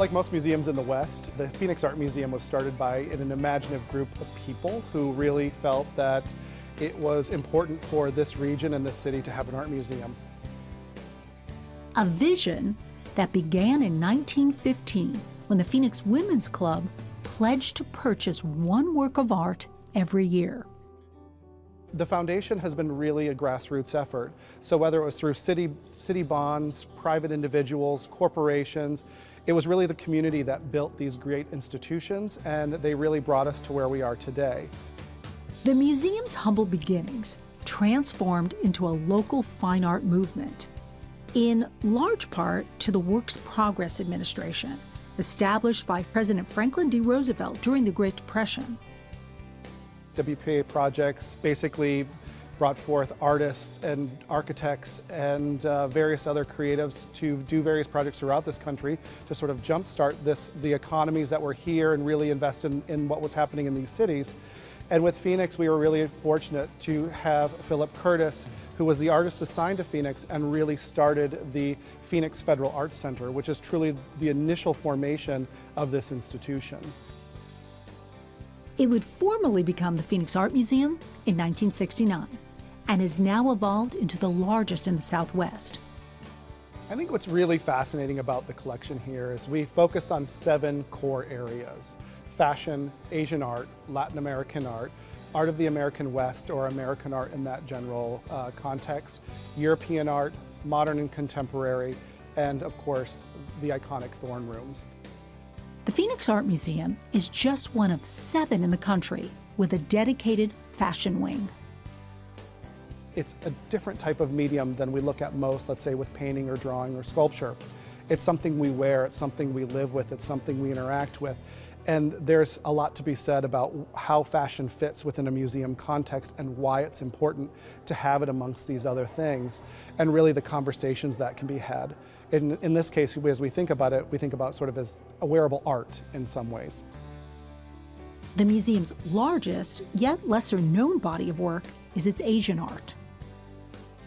Like most museums in the West, the Phoenix Art Museum was started by an imaginative group of people who really felt that it was important for this region and this city to have an art museum. A vision that began in 1915 when the Phoenix Women's Club pledged to purchase one work of art every year. The foundation has been really a grassroots effort. So whether it was through city bonds, private individuals, corporations, it was really the community that built these great institutions, and they really brought us to where we are today. The museum's humble beginnings transformed into a local fine art movement, in large part to the Works Progress Administration, established by President Franklin D. Roosevelt during the Great Depression. WPA projects basically brought forth artists and architects and various other creatives to do various projects throughout this country to sort of jumpstart the economies that were here and really invest in what was happening in these cities. And with Phoenix, we were really fortunate to have Philip Curtis, who was the artist assigned to Phoenix and really started the Phoenix Federal Arts Center, which is truly the initial formation of this institution. It would formally become the Phoenix Art Museum in 1969 and has now evolved into the largest in the Southwest. I think what's really fascinating about the collection here is we focus on 7 core areas: fashion, Asian art, Latin American art, art of the American West or American art in that general context, European art, modern and contemporary, and of course the iconic Thorne Rooms. The Phoenix Art Museum is just one of 7 in the country with a dedicated fashion wing. It's a different type of medium than we look at most, let's say with painting or drawing or sculpture. It's something we wear, it's something we live with, it's something we interact with. And there's a lot to be said about how fashion fits within a museum context and why it's important to have it amongst these other things, and really the conversations that can be had. In this case, as we think about it, we think about sort of as a wearable art in some ways. The museum's largest, yet lesser known body of work is its Asian art.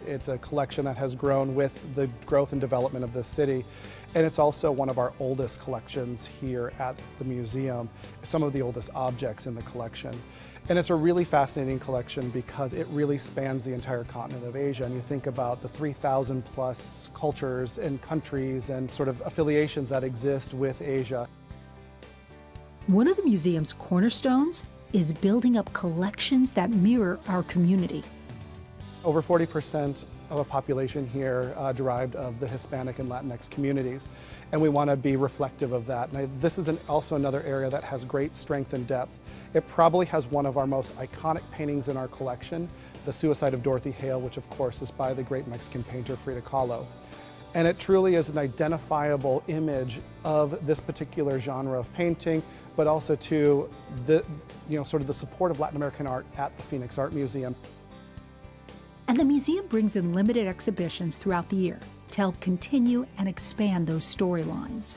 It's a collection that has grown with the growth and development of this city, and it's also one of our oldest collections here at the museum, some of the oldest objects in the collection. And it's a really fascinating collection because it really spans the entire continent of Asia. And you think about the 3,000 plus cultures and countries and sort of affiliations that exist with Asia. One of the museum's cornerstones is building up collections that mirror our community. Over 40% of a population here derived of the Hispanic and Latinx communities, and we want to be reflective of that. And this is also another area that has great strength and depth. It probably has one of our most iconic paintings in our collection, The Suicide of Dorothy Hale, which of course is by the great Mexican painter Frida Kahlo. And it truly is an identifiable image of this particular genre of painting, but also to sort of the support of Latin American art at the Phoenix Art Museum. And the museum brings in limited exhibitions throughout the year to help continue and expand those storylines.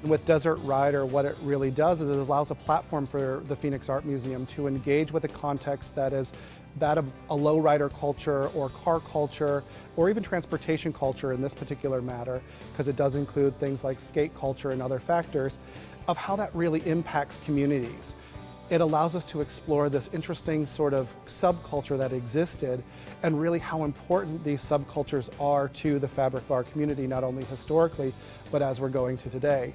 With Desert Rider, what it really does is it allows a platform for the Phoenix Art Museum to engage with a context that is that of a lowrider culture or car culture or even transportation culture in this particular matter, because it does include things like skate culture and other factors, of how that really impacts communities. It allows us to explore this interesting sort of subculture that existed and really how important these subcultures are to the fabric of our community, not only historically, but as we're going to today.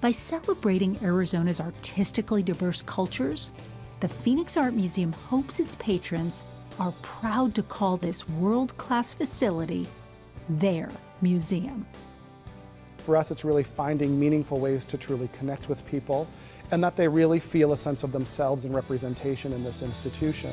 By celebrating Arizona's artistically diverse cultures, the Phoenix Art Museum hopes its patrons are proud to call this world-class facility their museum. For us, it's really finding meaningful ways to truly connect with people and that they really feel a sense of themselves and representation in this institution.